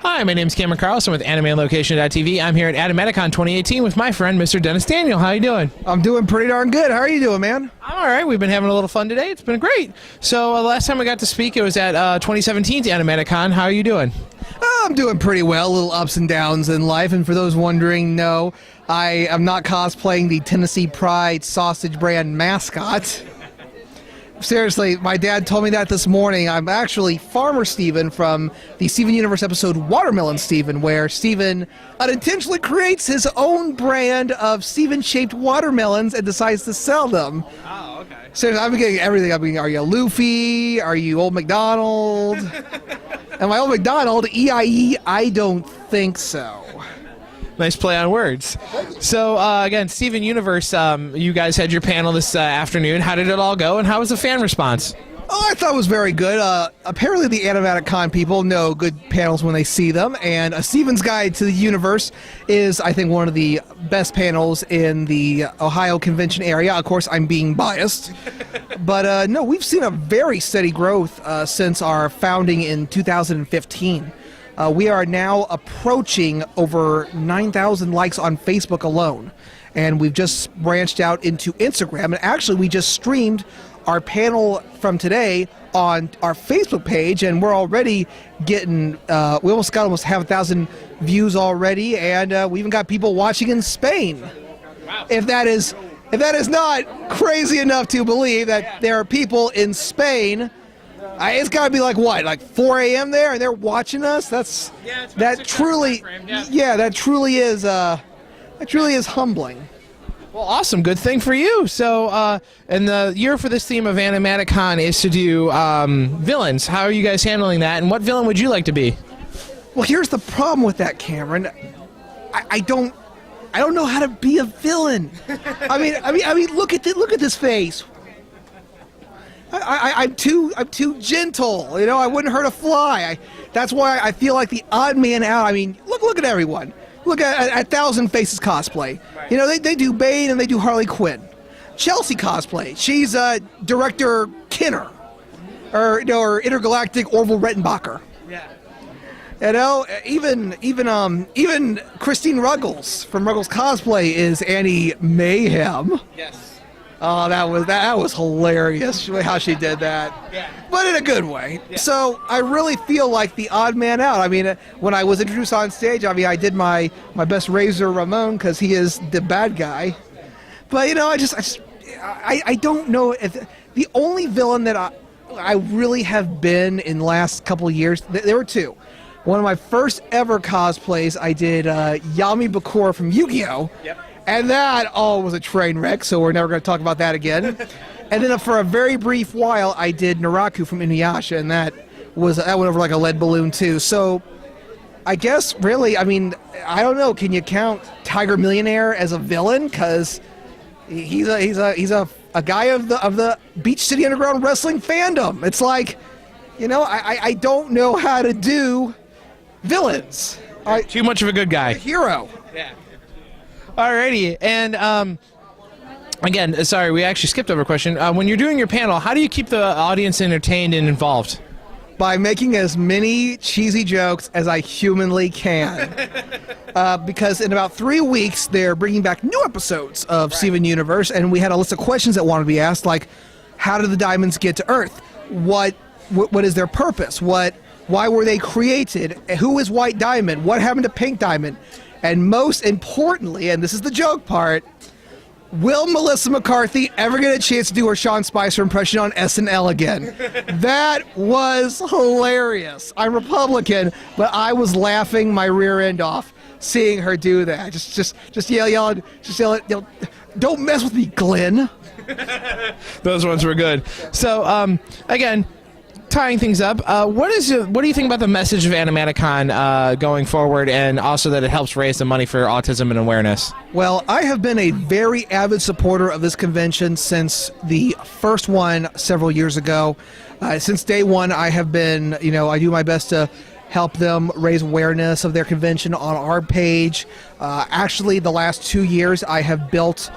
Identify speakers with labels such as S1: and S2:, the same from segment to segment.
S1: Hi, my name is Cameron Carlson with AnimeLocation.tv. I'm here at Animaticon 2018 with my friend, Mr. Dennis Daniel. How you doing?
S2: I'm doing pretty darn good. How are you doing, man?
S1: I'm all right. We've been having a little fun today. It's been great. So last time I got to speak, it was at 2017's Animaticon. How are you doing?
S2: I'm doing pretty well. Little ups and downs in life. And for those wondering, no, I am not cosplaying the Tennessee Pride sausage brand mascot. Seriously, my dad told me that this morning. I'm actually Farmer Steven from the Steven Universe episode Watermelon Steven, where Steven unintentionally creates his own brand of Steven-shaped watermelons and decides to sell them.
S1: Oh, okay.
S2: Seriously, I've been getting everything. I mean, are you Luffy? Are you Old McDonald? Am I Old McDonald? EIE? I don't think so.
S1: Nice play on words. So, again, Steven Universe, you guys had your panel this afternoon. How did it all go, and how was the fan response?
S2: Oh, I thought it was very good. Apparently the Animatic Con people know good panels when they see them, and A Steven's Guide to the Universe is, I think, one of the best panels in the Ohio convention area. Of course, I'm being biased. But, no, we've seen a very steady growth since our founding in 2015. We are now approaching over 9,000 likes on Facebook alone. And we've just branched out into Instagram. And actually, we just streamed our panel from today on our Facebook page. And we're already getting, we almost got almost 1,000 views already. And we even got people watching in Spain.
S1: Wow.
S2: If that is not crazy enough to believe that there are people in Spain. It's got to be like what, like 4 a.m. there, and they're watching us. That truly is humbling.
S1: Well, awesome. Good thing for you. So, and the year for this theme of Animaticon is to do villains. How are you guys handling that, and what villain would you like to be?
S2: Well, here's the problem with that, Cameron. I don't know how to be a villain. I mean, look at this face. I'm too gentle, you know. I wouldn't hurt a fly. That's why I feel like the odd man out. I mean, look at everyone. Look at Thousand Faces cosplay. You know, they do Bane and they do Harley Quinn. Chelsea cosplay. She's Director Kinner, or Intergalactic Orville Rettenbacher.
S1: Yeah.
S2: You know, even Christine Ruggles from Ruggles Cosplay is Annie Mayhem.
S1: Yes.
S2: Oh, that was hilarious how she did that.
S1: Yeah.
S2: But in a good way.
S1: Yeah.
S2: So I really feel like the odd man out. I mean, when I was introduced on stage, I mean, I did my best Razor Ramon because he is the bad guy. But, you know, I don't know if the only villain that I really have been in the last couple of years, there were two. One of my first ever cosplays, I did Yami Bakura from Yu-Gi-Oh!
S1: Yep.
S2: And that was a train wreck, so we're never going to talk about that again. And then for a very brief while, I did Naraku from Inuyasha, and that went over like a lead balloon too. So I guess really, I mean, I don't know. Can you count Tiger Millionaire as a villain? Because he's a guy of the Beach City Underground wrestling fandom. It's like, you know, I don't know how to do villains.
S1: Too much of a good guy.
S2: Hero.
S1: Yeah. Alrighty, and again, sorry, we actually skipped over a question. When you're doing your panel, how do you keep the audience entertained and involved?
S2: By making as many cheesy jokes as I humanly can. Because in about 3 weeks, they're bringing back new episodes of Steven Universe, and we had a list of questions that wanted to be asked, like, how did the diamonds get to Earth? What is their purpose? Why were they created? Who is White Diamond? What happened to Pink Diamond? And most importantly, and this is the joke part, will Melissa McCarthy ever get a chance to do her Sean Spicer impression on SNL again? That was hilarious. I'm Republican, but I was laughing my rear end off seeing her do that. Just yell, don't mess with me, Glenn.
S1: Those ones were good. So, again, tying things up, what do you think about the message of Animaticon going forward, and also that it helps raise the money for autism and awareness?
S2: Well, I have been a very avid supporter of this convention since the first one several years ago. Since day one, I have been, you know, I do my best to help them raise awareness of their convention on our page. Actually, the last 2 years, I have built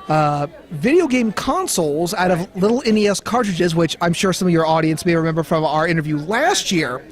S2: video game consoles out of little NES cartridges, which I'm sure some of your audience may remember from our interview last year.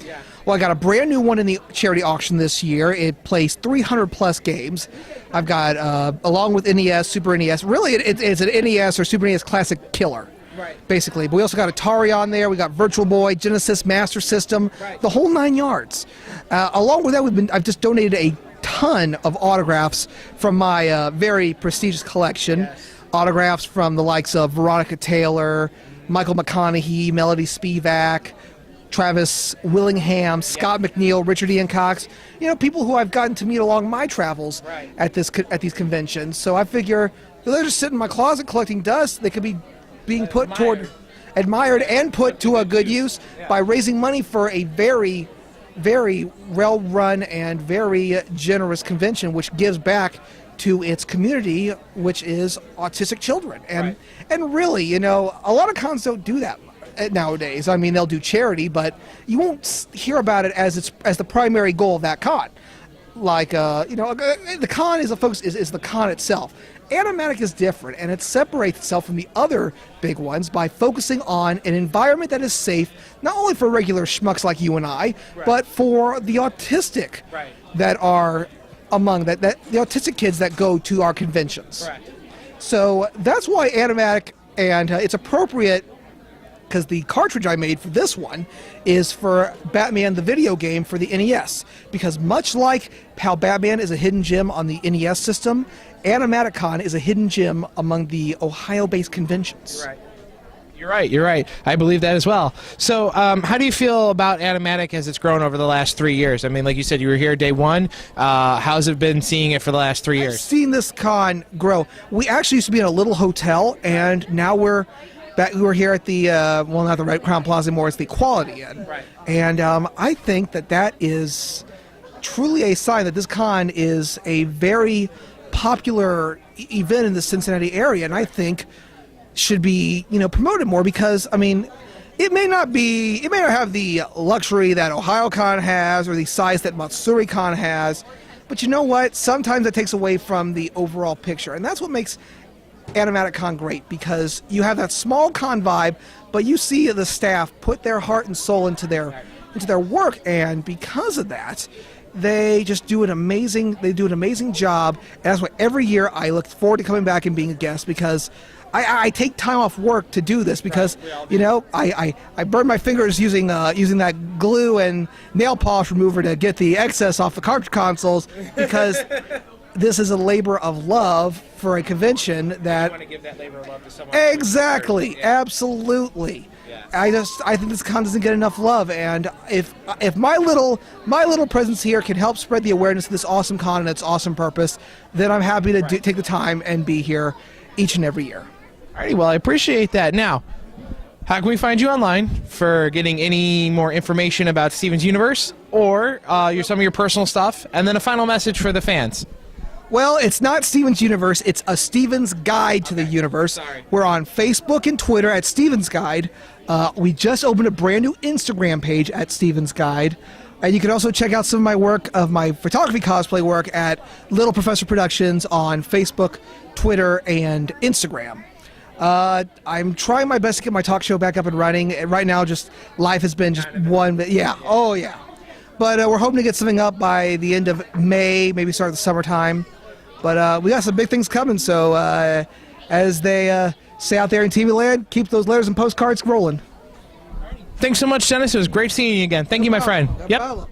S2: Well, I got a brand new one in the charity auction this year. It plays 300 plus games. I've got, along with NES, Super NES. Really, it's an NES or Super NES Classic killer.
S1: Right.
S2: Basically, but we also got Atari on there. We got Virtual Boy, Genesis, Master System, the whole 9 yards. Along with that, I've just donated a ton of autographs from my very prestigious collection.
S1: Yes.
S2: Autographs from the likes of Veronica Taylor, Michael McConaughey, Melody Spivak, Travis Willingham, Scott McNeil, Richard Ian Cox. You know, people who I've gotten to meet along my travels at these conventions. So I figure they're just sitting in my closet collecting dust. They could be being put toward, admired and put to a good use by raising money for a very, very well-run and very generous convention, which gives back to its community, which is autistic children. And really, you know, a lot of cons don't do that nowadays. I mean, they'll do charity, but you won't hear about it as the primary goal of that con. Like, you know, the con is the con itself. Animatic is different, and it separates itself from the other big ones by focusing on an environment that is safe, not only for regular schmucks like you and I, but for the autistic that are among the autistic kids that go to our conventions. So that's why Animatic, and it's appropriate because the cartridge I made for this one is for Batman the video game for the NES. Because much like how Batman is a hidden gem on the NES system, Animaticon is a hidden gem among the Ohio-based conventions.
S1: You're right. I believe that as well. So how do you feel about Animatic as it's grown over the last 3 years? I mean, like you said, you were here day one. How's it been seeing it for the last 3 years?
S2: I've seen this con grow. We actually used to be in a little hotel, and now we're here at the, well, not the Red Crown Plaza anymore, it's the Quality Inn. And I think that is truly a sign that this con is a very popular event in the Cincinnati area, and I think should be, you know, promoted more because, I mean, it may not have the luxury that OhioCon has or the size that MatsuriCon has, but you know what? Sometimes it takes away from the overall picture, and that's what makes Animaticon great, because you have that small con vibe, but you see the staff put their heart and soul into their work, and because of that, they just do an amazing job. And that's why every year I look forward to coming back and being a guest, because I take time off work to do this, because you know I burn my fingers using that glue and nail polish remover to get the excess off the cartridge consoles, because this is a labor of love for a convention that.
S1: You want to give that labor of love to someone.
S2: Exactly, absolutely. I think this con doesn't get enough love, and if my little presence here can help spread the awareness of this awesome con and its awesome purpose, then I'm happy to take the time and be here each and every year.
S1: Alrighty, well, I appreciate that. Now, how can we find you online for getting any more information about Steven's Universe or some of your personal stuff, and then a final message for the fans?
S2: Well, it's not Steven's Universe. It's a Steven's Guide to the Universe.
S1: Sorry.
S2: We're on Facebook and Twitter at Steven's Guide. We just opened a brand new Instagram page at Steven's Guide. And you can also check out some of my work, of my photography cosplay work, at Little Professor Productions on Facebook, Twitter, and Instagram. I'm trying my best to get my talk show back up and running. Right now, just life has been just one. Yeah. Oh, yeah. But we're hoping to get something up by the end of May, maybe start of the summertime. But we got some big things coming, so as they say out there in TV land, keep those letters and postcards rolling.
S1: Thanks so much, Dennis. It was great seeing you again. Thank you, my friend.
S2: No
S1: Yep.
S2: problem.